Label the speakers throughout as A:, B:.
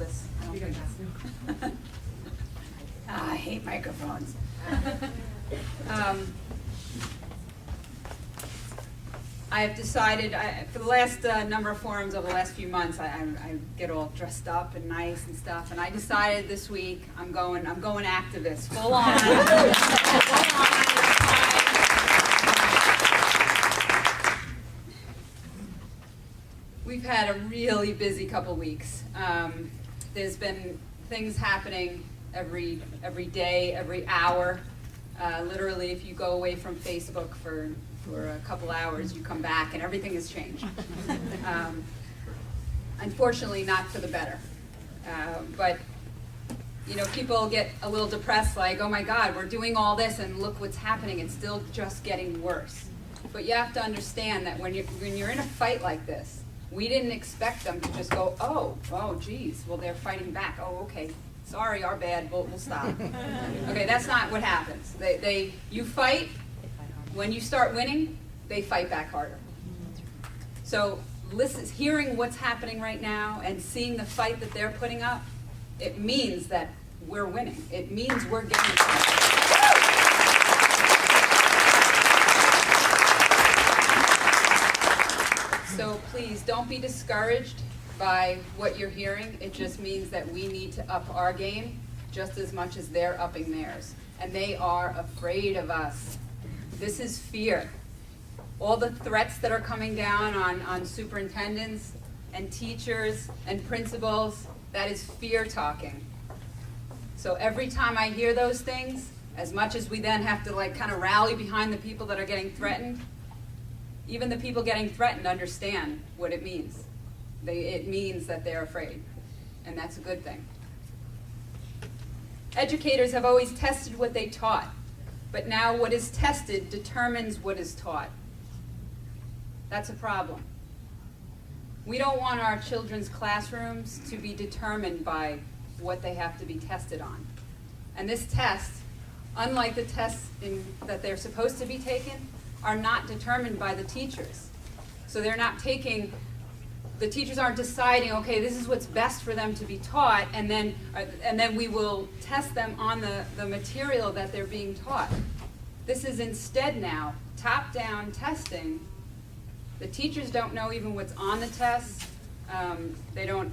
A: this. I don't think it's- I hate microphones. I have decided, for the last number of forums over the last few months, I get all dressed up and nice and stuff, and I decided this week I'm going activist, full on. We've had a really busy couple weeks. There's been things happening every day, every hour. Literally, if you go away from Facebook for a couple hours, you come back and everything has changed. Unfortunately, not for the better. But you know, people get a little depressed, like, oh my God, we're doing all this and look what's happening. It's still just getting worse. But you have to understand that when you're in a fight like this, we didn't expect them to just go, oh, geez, well, they're fighting back. Oh, okay, sorry, our bad, we'll stop. Okay, that's not what happens. You fight. When you start winning, they fight back harder. So hearing what's happening right now and seeing the fight that they're putting up, it means that we're winning. It means we're getting So please don't be discouraged by what you're hearing. It just means that we need to up our game just as much as they're upping theirs. And they are afraid of us. This is fear. All the threats that are coming down on superintendents and teachers and principals, that is fear talking. So every time I hear those things, as much as we then have to like kind of rally behind the people that are getting threatened, even the people getting threatened understand what it means. It means that they're afraid, and that's a good thing. Educators have always tested what they taught. But now what is tested determines what is taught. That's a problem. We don't want our children's classrooms to be determined by what they have to be tested on. And this test, unlike the tests that they're supposed to be taken, are not determined by the teachers. So they're not taking, the teachers aren't deciding, okay, this is what's best for them to be taught, and then we will test them on the material that they're being taught. This is instead now top-down testing. The teachers don't know even what's on the test. They don't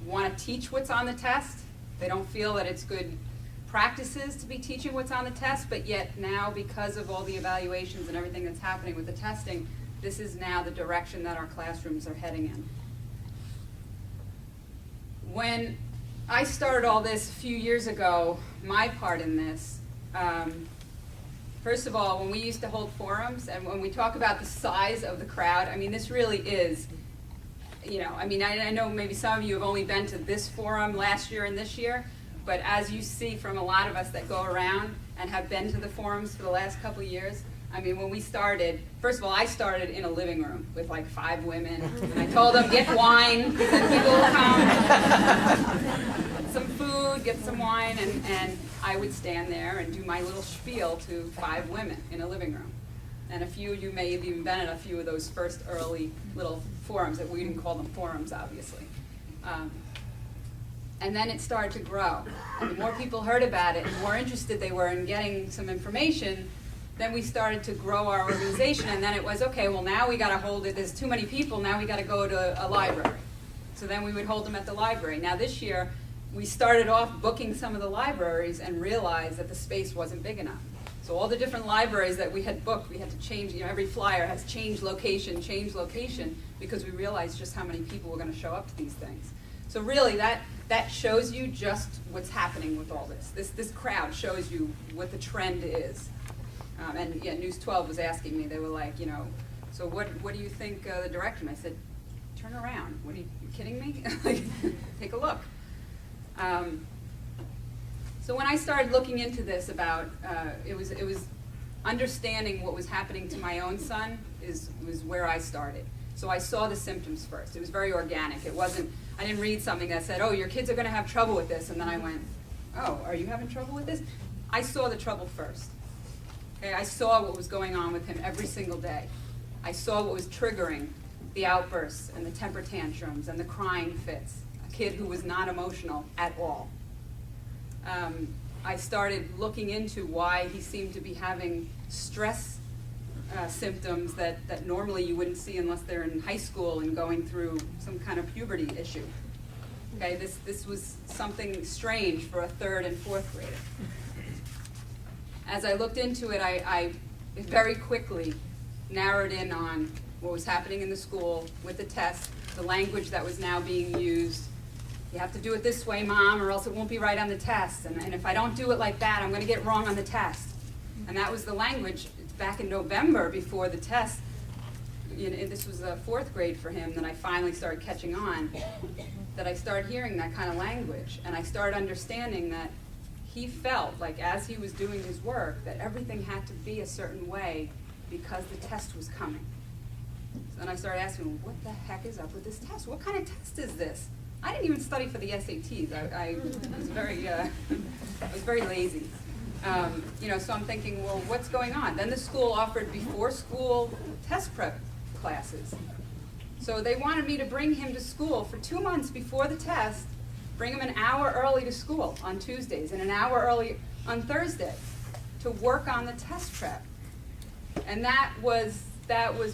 A: want to teach what's on the test. They don't feel that it's good practices to be teaching what's on the test, but yet now, because of all the evaluations and everything that's happening with the testing, this is now the direction that our classrooms are heading in. When I started all this a few years ago, my part in this, first of all, when we used to hold forums, and when we talk about the size of the crowd, I mean, this really is, you know, I mean, I know maybe some of you have only been to this forum last year and this year, but as you see from a lot of us that go around and have been to the forums for the last couple of years, I mean, when we started, first of all, I started in a living room with like 5 women, and I told them, get wine, because then people will come, some food, get some wine, and I would stand there and do my little spiel to 5 women in a living room. And a few of you may have even been at a few of those first early little forums, that we didn't call them forums, obviously. And then it started to grow. And the more people heard about it, and the more interested they were in getting some information, then we started to grow our organization, and then it was, okay, well now we got to hold it, there's too many people, now we got to go to a library. So then we would hold them at the library. Now this year, we started off booking some of the libraries and realized that the space wasn't big enough. So all the different libraries that we had booked, we had to change, you know, every flyer has changed location, because we realized just how many people were going to show up to these things. So really, that shows you just what's happening with all this. This crowd shows you what the trend is. And yeah, News 12 was asking me, they were like, you know, so what do you think the direction? I said, turn around. What are you kidding me? Like, take a look. So when I started looking into this about, it was understanding what was happening to my own son was where I started. So I saw the symptoms first. It was very organic. It wasn't, I didn't read something that said, oh, your kids are going to have trouble with this. And then I went, oh, are you having trouble with this? I saw the trouble first. Okay, I saw what was going on with him every single day. I saw what was triggering the outbursts and the temper tantrums and the crying fits. I kid who was not emotional at all. I started looking into why he seemed to be having stress symptoms that normally you wouldn't see unless they're in high school and going through some kind of puberty issue. Okay, this was something strange for a 3rd and 4th grader. As I looked into it, I very quickly narrowed in on what was happening in the school with the test, the language that was now being used. You have to do it this way, Mom, or else it won't be right on the test. And if I don't do it like that, I'm going to get wrong on the test. And that was the language back in November before the test. You know, this was a 4th grade for him that I finally started catching on, that I started hearing that kind of language. And I started understanding that he felt like as he was doing his work that everything had to be a certain way because the test was coming. So then I started asking him, what the heck is up with this test? What kind of test is this? I didn't even study for the SATs. I was very lazy. You know, so I'm thinking, well, what's going on? Then the school offered before school test prep classes. So they wanted me to bring him to school for 2 months before the test, bring him an hour early to school on Tuesdays and an hour early on Thursday to work on the test prep. And that was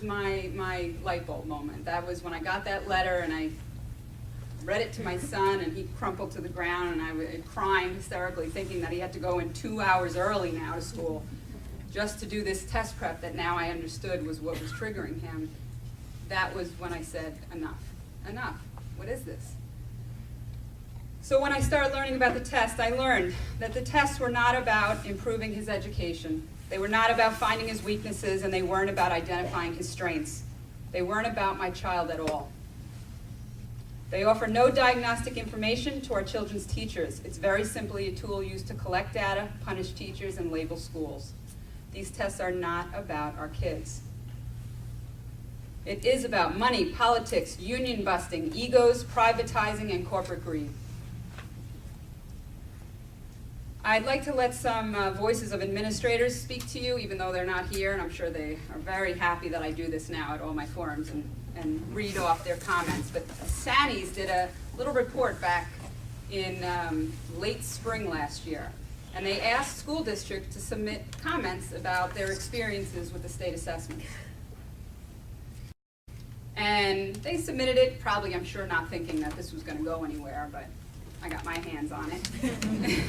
A: my light bulb moment. That was when I got that letter and I read it to my son and he crumpled to the ground and I was crying hysterically thinking that he had to go in 2 hours early now to school just to do this test prep that now I understood was what was triggering him. That was when I said, enough, what is this? So when I started learning about the test, I learned that the tests were not about improving his education. They were not about finding his weaknesses, and they weren't about identifying his strengths. They weren't about my child at all. They offer no diagnostic information to our children's teachers. It's very simply a tool used to collect data, punish teachers, and label schools. These tests are not about our kids. It is about money, politics, union busting, egos, privatizing, and corporate greed. I'd like to let some voices of administrators speak to you, even though they're not here, and I'm sure they are very happy that I do this now at all my forums and read off their comments. But Sanny's did a little report back in late spring last year, and they asked school districts to submit comments about their experiences with the state assessments. And they submitted it, probably, I'm sure, not thinking that this was going to go anywhere, but I got my hands on it.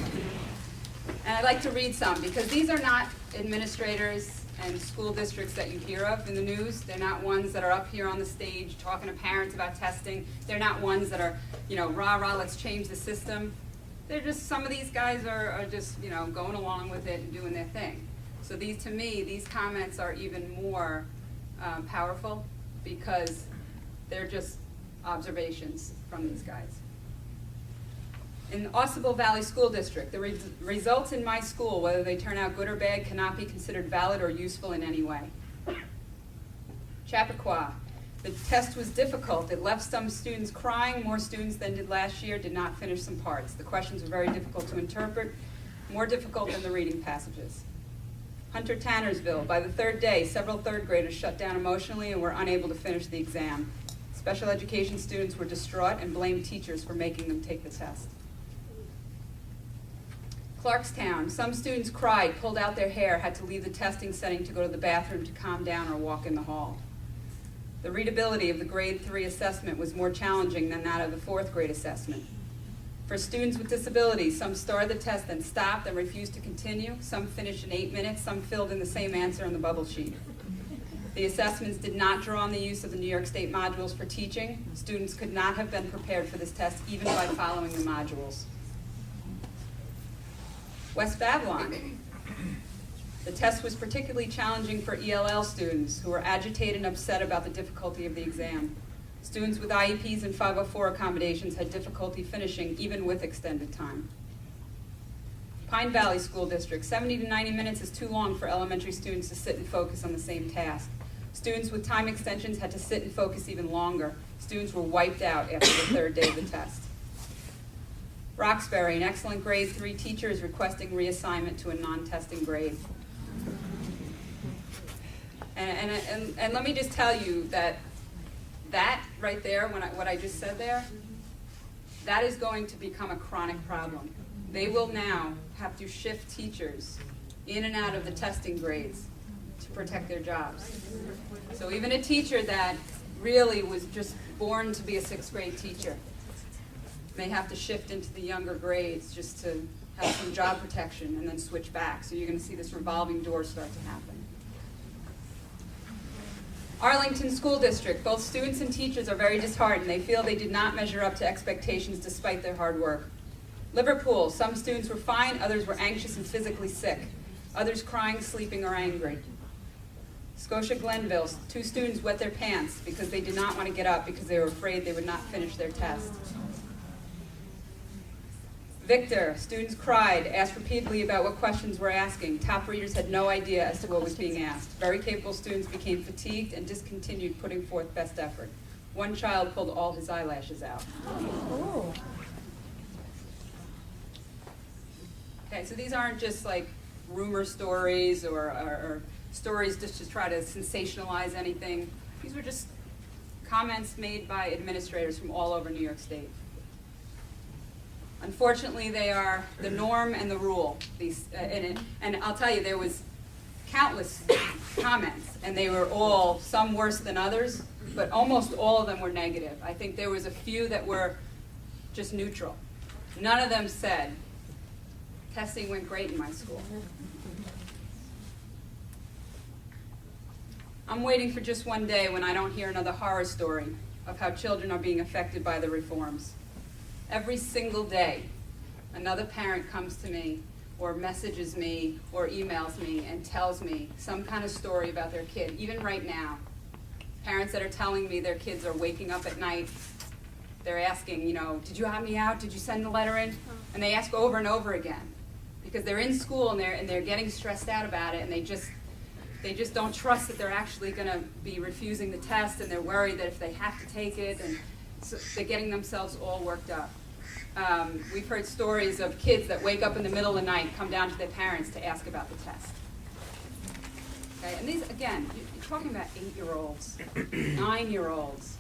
A: And I'd like to read some, because these are not administrators and school districts that you hear of in the news. They're not ones that are up here on the stage talking to parents about testing. They're not ones that are, you know, rah, rah, let's change the system. They're just, some of these guys are just, you know, going along with it and doing their thing. So these, to me, these comments are even more powerful because they're just observations from these guys. In the Ossipee Valley School District, the results in my school, whether they turn out good or bad, cannot be considered valid or useful in any way. Chappaqua, the test was difficult. It left some students crying. More students than did last year did not finish some parts. The questions were very difficult to interpret, more difficult than the reading passages. Hunter Tannersville, by the 3rd day, several 3rd graders shut down emotionally and were unable to finish the exam. Special education students were distraught and blamed teachers for making them take the test. Clarkstown, some students cried, pulled out their hair, had to leave the testing setting to go to the bathroom to calm down or walk in the hall. The readability of the grade 3 assessment was more challenging than that of the 4th grade assessment. For students with disabilities, some started the test then stopped and refused to continue. Some finished in 8 minutes, some filled in the same answer on the bubble sheet. The assessments did not draw on the use of the New York State modules for teaching. Students could not have been prepared for this test even by following the modules. West Babylon. The test was particularly challenging for ELL students who were agitated and upset about the difficulty of the exam. Students with IEPs and 504 accommodations had difficulty finishing even with extended time. Pine Valley School District, 70 to 90 minutes is too long for elementary students to sit and focus on the same task. Students with time extensions had to sit and focus even longer. Students were wiped out after the 3rd day of the test. Roxbury, an excellent grade 3 teacher is requesting reassignment to a non-testing grade. And let me just tell you that right there, what I just said there, that is going to become a chronic problem. They will now have to shift teachers in and out of the testing grades to protect their jobs. So even a teacher that really was just born to be a 6th grade teacher may have to shift into the younger grades just to have some job protection and then switch back. So you're going to see this revolving door start to happen. Arlington School District, both students and teachers are very disheartened. They feel they did not measure up to expectations despite their hard work. Liverpool, some students were fine, others were anxious and physically sick. Others crying, sleeping, or angry. Scotia Glenville, 2 students wet their pants because they did not want to get up because they were afraid they would not finish their test. Victor, students cried, asked repeatedly about what questions were asking. Top readers had no idea as to what was being asked. Very capable students became fatigued and discontinued putting forth best effort. One child pulled all his eyelashes out.
B: Oh.
A: Okay, so these aren't just like rumor stories or stories just to try to sensationalize anything. These were just comments made by administrators from all over New York State. Unfortunately, they are the norm and the rule. And I'll tell you, there was countless comments, and they were all, some worse than others, but almost all of them were negative. I think there was a few that were just neutral. None of them said, testing went great in my school. I'm waiting for just one day when I don't hear another horror story of how children are being affected by the reforms. Every single day, another parent comes to me or messages me or emails me and tells me some kind of story about their kid. Even right now, parents that are telling me their kids are waking up at night, they're asking, did you have me out? Did you send the letter in? And they ask over and over again because they're in school and they're getting stressed out about it, and they just don't trust that they're actually going to be refusing the test, and they're worried that if they have to take it, and so they're getting themselves all worked up. We've heard stories of kids that wake up in the middle of the night, come down to their parents to ask about the test. Okay, and these, again, you're talking about 8-year-olds, 9-year-olds.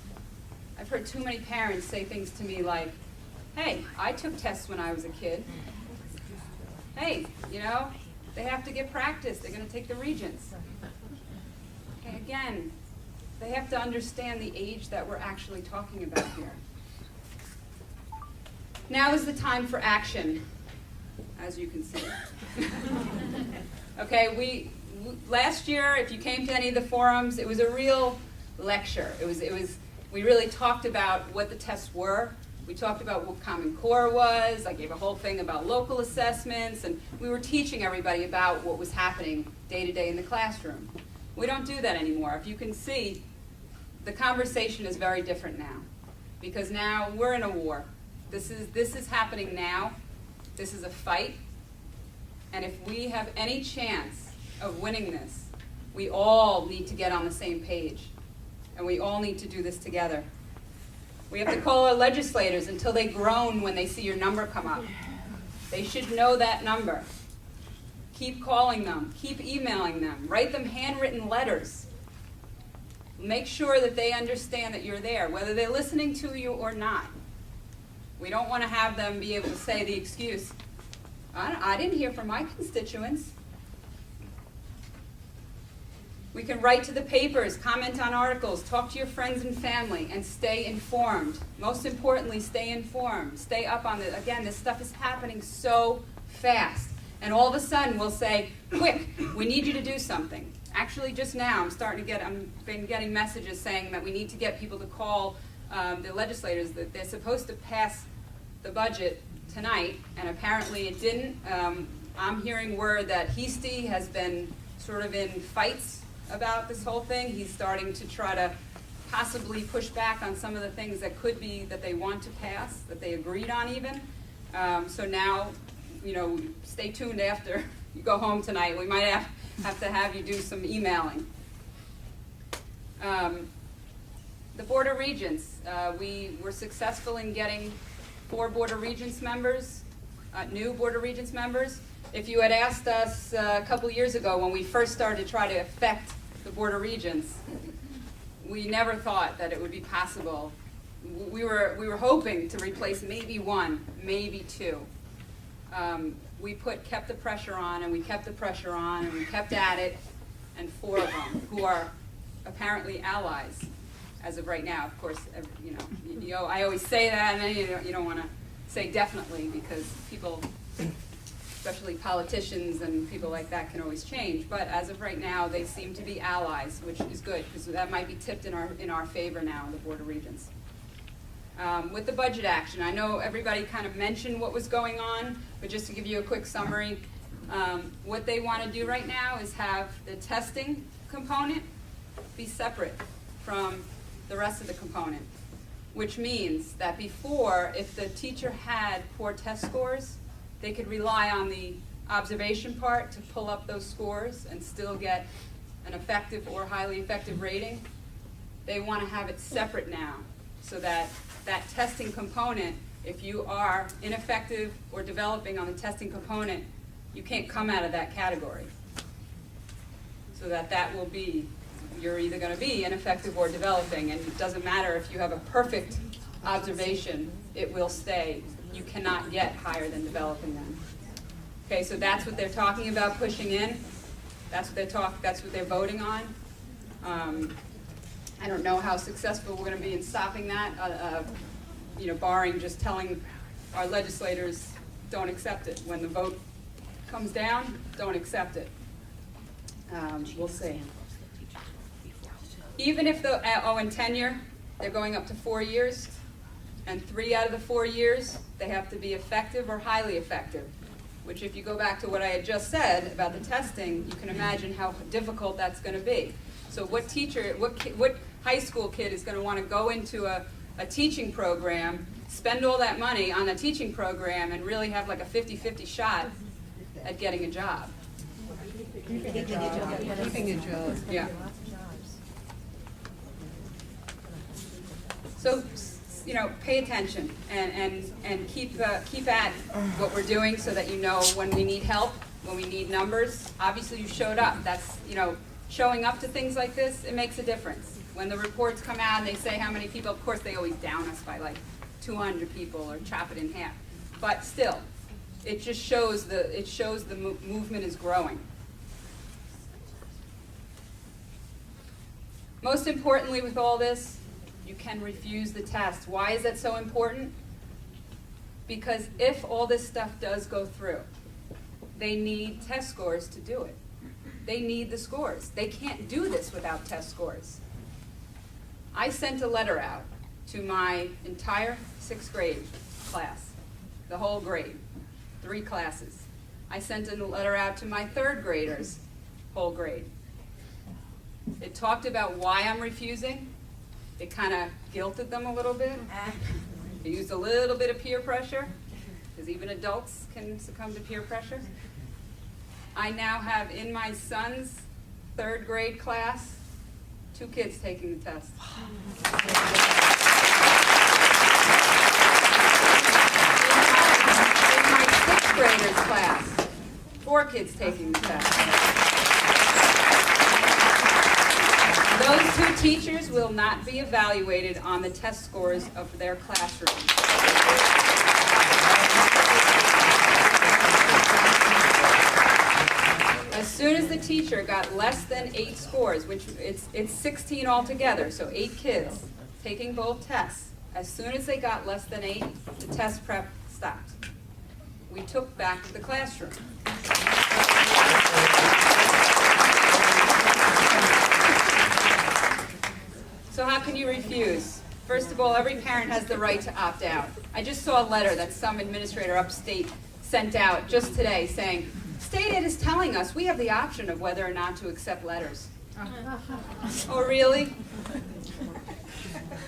A: I've heard too many parents say things to me like, hey, I took tests when I was a kid. Hey, they have to get practice. They're going to take the Regents. Okay, again, they have to understand the age that we're actually talking about here. Now is the time for action, as you can see. Okay, last year, if you came to any of the forums, it was a real lecture. We really talked about what the tests were. We talked about what Common Core was. I gave a whole thing about local assessments, and we were teaching everybody about what was happening day to day in the classroom. We don't do that anymore. If you can see, the conversation is very different now, because now we're in a war. This is happening now. This is a fight. And if we have any chance of winning this, we all need to get on the same page. And we all need to do this together. We have to call our legislators until they groan when they see your number come up. They should know that number. Keep calling them. Keep emailing them. Write them handwritten letters. Make sure that they understand that you're there, whether they're listening to you or not. We don't want to have them be able to say the excuse, I didn't hear from my constituents. We can write to the papers, comment on articles, talk to your friends and family, and stay informed. Most importantly, stay informed. Stay up on it. Again, this stuff is happening so fast. And all of a sudden, we'll say, quick, we need you to do something. Actually, just now, I've been getting messages saying that we need to get people to call the legislators, that they're supposed to pass the budget tonight, and apparently it didn't. I'm hearing word that Heastie has been sort of in fights about this whole thing. He's starting to try to possibly push back on some of the things that could be that they want to pass, that they agreed on even. So now, stay tuned after you go home tonight. We might have to have you do some emailing. The Board of Regents, we were successful in getting 4 Board of Regents members, new Board of Regents members. If you had asked us a couple years ago when we first started to try to affect the Board of Regents, we never thought that it would be possible we were hoping to replace maybe one, maybe two. We kept the pressure on, and we kept the pressure on, and we kept at it, and 4 of them, who are apparently allies as of right now. Of course, I always say that, and then you don't want to say definitely, because people, especially politicians and people like that, can always change. But as of right now, they seem to be allies, which is good, because that might be tipped in our favor now, the Board of Regents. With the budget action, I know everybody kind of mentioned what was going on, but just to give you a quick summary, what they want to do right now is have the testing component be separate from the rest of the component, which means that before, if the teacher had poor test scores, they could rely on the observation part to pull up those scores and still get an effective or highly effective rating. They want to have it separate now, so that that testing component, if you are ineffective or developing on the testing component, you can't come out of that category. So that will be, you're either going to be ineffective or developing, and it doesn't matter if you have a perfect observation, it will stay. You cannot get higher than developing them. Okay, so that's what they're talking about pushing in. That's what they're voting on. I don't know how successful we're going to be in stopping that, barring just telling our legislators don't accept it. When the vote comes down, don't accept it. We'll see. Even if in tenure, they're going up to 4 years, and 3 out of the 4 years, they have to be effective or highly effective, which if you go back to what I had just said about the testing, you can imagine how difficult that's going to be. So what high school kid is going to want to go into a teaching program, spend all that money on a teaching program, and really have like a 50-50 shot at getting a job?
B: Keeping a job.
A: Yeah. So, pay attention and keep at what we're doing, so that you know when we need help, when we need numbers. Obviously, you showed up. That's, showing up to things like this, it makes a difference. When the reports come out and they say how many people, of course they always down us by like 200 people or chop it in half. But still, it just shows the movement is growing. Most importantly with all this, you can refuse the test. Why is that so important? Because if all this stuff does go through, they need test scores to do it. They need the scores. They can't do this without test scores. I sent a letter out to my entire 6th grade class, the whole grade, 3 classes. I sent a letter out to my 3rd graders, whole grade. It talked about why I'm refusing. It kind of guilted them a little bit. It used a little bit of peer pressure, because even adults can succumb to peer pressure. I now have in my son's 3rd grade class 2 kids taking the test. In my 6th graders class, 4 kids taking the test. Those 2 teachers will not be evaluated on the test scores of their classroom. As soon as the teacher got less than 8 scores, which it's 16 altogether, so 8 kids taking both tests, as soon as they got less than 8, the test prep stopped. We took back the classroom. So how can you refuse? First of all, every parent has the right to opt out. I just saw a letter that some administrator upstate sent out just today saying, State Ed is telling us we have the option of whether or not to accept letters. Oh, really?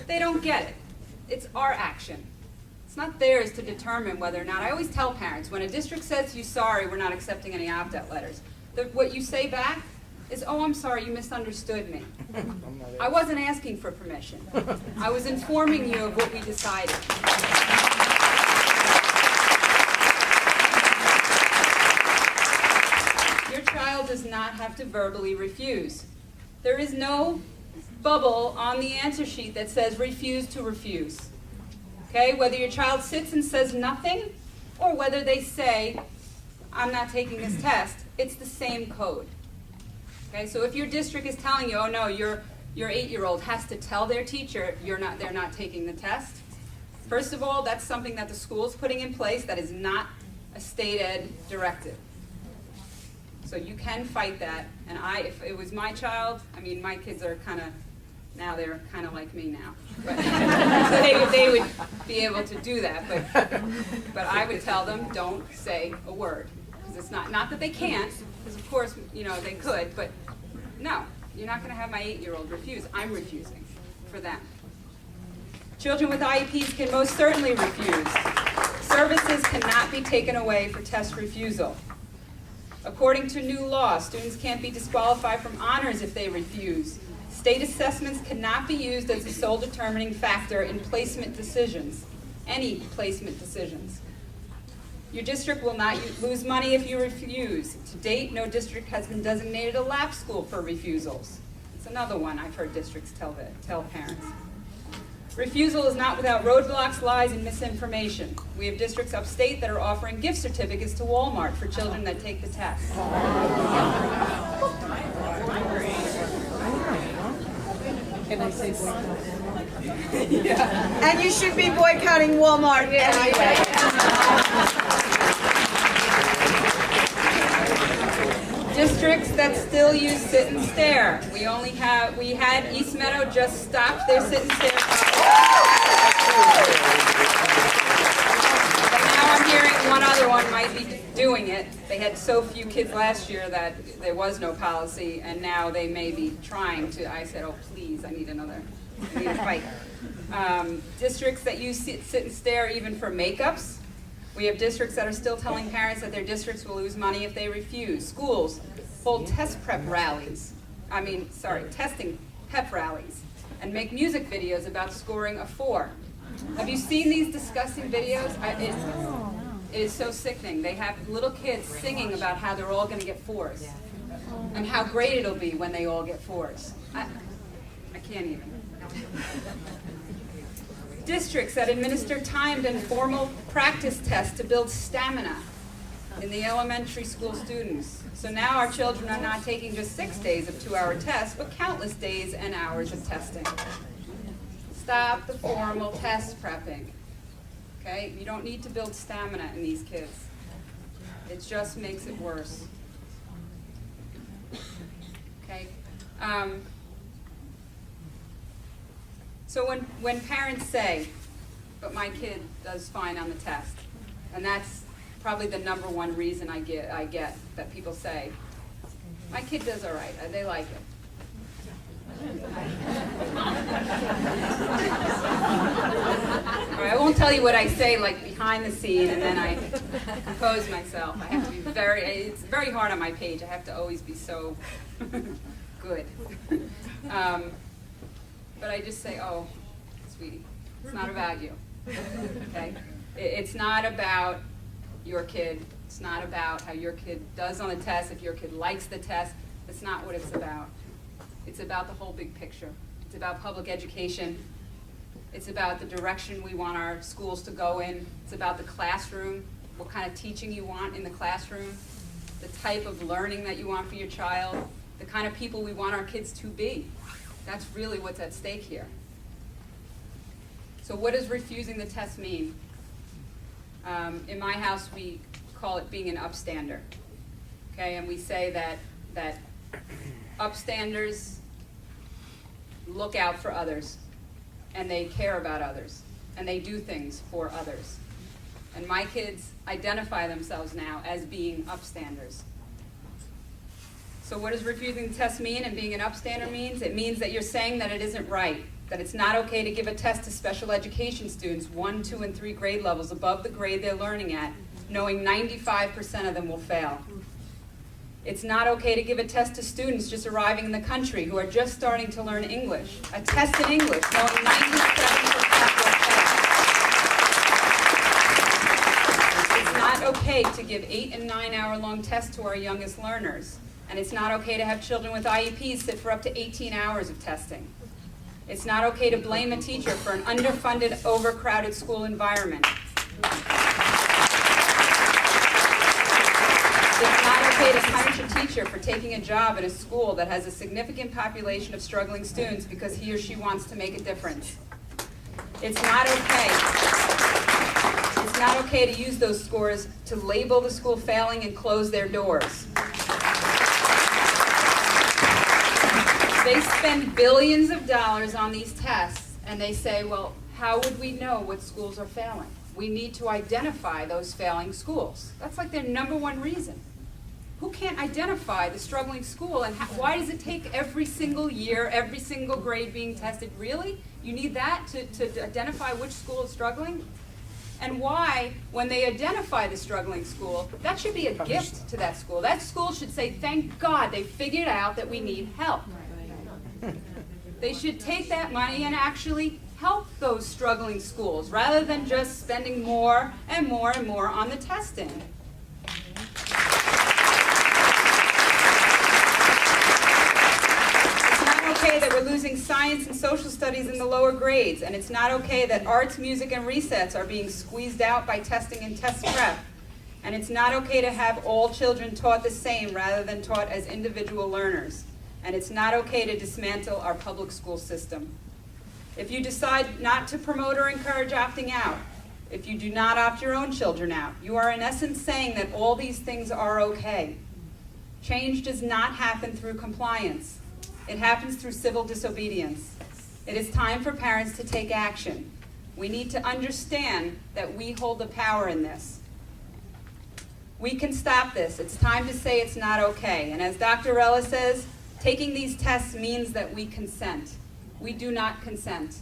A: They don't get it. It's our action. It's not theirs to determine whether or not. I always tell parents, when a district says to you, sorry, we're not accepting any opt-out letters, what you say back is, oh, I'm sorry, you misunderstood me. I wasn't asking for permission. I was informing you of what we decided. Your child does not have to verbally refuse. There is no bubble on the answer sheet that says refuse to refuse. Okay, whether your child sits and says nothing, or whether they say, I'm not taking this test, it's the same code. Okay, so if your district is telling you, oh no, your 8-year-old has to tell their teacher they're not taking the test, first of all, that's something that the school's putting in place that is not a state ed directive. So you can fight that, and if it was my child, I mean, my kids are now they're kind of like me now. But, so they would be able to do that, but I would tell them, don't say a word. Because it's not that they can't, because of course, they could, but no, you're not going to have my 8-year-old refuse. I'm refusing for them. Children with IEPs can most certainly refuse. Services cannot be taken away for test refusal. According to new law, students can't be disqualified from honors if they refuse. State assessments cannot be used as the sole determining factor in placement decisions, any placement decisions. Your district will not lose money if you refuse. To date, no district has been designated a lap school for refusals. It's another one I've heard districts tell parents. Refusal is not without roadblocks, lies, and misinformation. We have districts upstate that are offering gift certificates to Walmart for children that take the test.
B: Can I say boycott? Yeah. And you should be boycotting Walmart anyway.
A: Districts that still use sit and stare. We had East Meadow just stopped their sit and stare. But now I'm hearing one other one might be doing it. They had so few kids last year that there was no policy, and now they may be trying to. I said, oh please, I need a fight. Districts that use sit and stare even for makeups. We have districts that are still telling parents that their districts will lose money if they refuse. Schools hold testing pep rallies, and make music videos about scoring a 4. Have you seen these disgusting videos? It is so sickening. They have little kids singing about how they're all going to get 4s and how great it'll be when they all get 4s. I can't even. Districts that administer timed and formal practice tests to build stamina in the elementary school students. So now our children are not taking just 6 days of 2-hour tests, but countless days and hours of testing. Stop the formal test prepping. Okay? You don't need to build stamina in these kids. It just makes it worse. Okay? So when parents say, but my kid does fine on the test, and that's probably the number one reason I get that people say, my kid does all right, they like it. All right, I won't tell you what I say like behind the scene, and then I compose myself. I have to be it's very hard on my page. I have to always be so good. But I just say, oh, sweetie, it's not about you, okay? It's not about your kid. It's not about how your kid does on the test, if your kid likes the test. That's not what it's about. It's about the whole big picture. It's about public education. It's about the direction we want our schools to go in. It's about the classroom, what kind of teaching you want in the classroom, the type of learning that you want for your child, the kind of people we want our kids to be. That's really what's at stake here. So what does refusing the test mean? In my house, we call it being an upstander. Okay, and we say that upstanders look out for others, and they care about others, and they do things for others. And my kids identify themselves now as being upstanders. So what does refusing the test mean and being an upstander means? It means that you're saying that it isn't right, that it's not okay to give a test to special education students 1, 2, and 3 grade levels above the grade they're learning at, knowing 95% of them will fail. It's not okay to give a test to students just arriving in the country who are just starting to learn English. A test in English, knowing 97% will fail. It's not okay to give 8- and 9-hour-long tests to our youngest learners. And it's not okay to have children with IEPs sit for up to 18 hours of testing. It's not okay to blame a teacher for an underfunded, overcrowded school environment. It's not okay to punish a teacher for taking a job at a school that has a significant population of struggling students because he or she wants to make a difference. It's not okay. It's not okay to use those scores to label the school failing and close their doors. They spend billions of dollars on these tests, and they say, well, how would we know what schools are failing? We need to identify those failing schools. That's like their number one reason. Who can't identify the struggling school, and why does it take every single year, every single grade being tested? Really? You need that to identify which school is struggling? And why, when they identify the struggling school, that should be a gift to that school. That school should say, thank God they figured out that we need help. They should take that money and actually help those struggling schools rather than just spending more and more and more on the testing. It's not okay that we're losing science and social studies in the lower grades, and it's not okay that arts, music, and resets are being squeezed out by testing and test prep. And it's not okay to have all children taught the same rather than taught as individual learners. And it's not okay to dismantle our public school system. If you decide not to promote or encourage opting out, if you do not opt your own children out, you are in essence saying that all these things are okay. Change does not happen through compliance. It happens through civil disobedience. It is time for parents to take action. We need to understand that we hold the power in this. We can stop this. It's time to say it's not okay. And as Dr. Rella says, taking these tests means that we consent. We do not consent.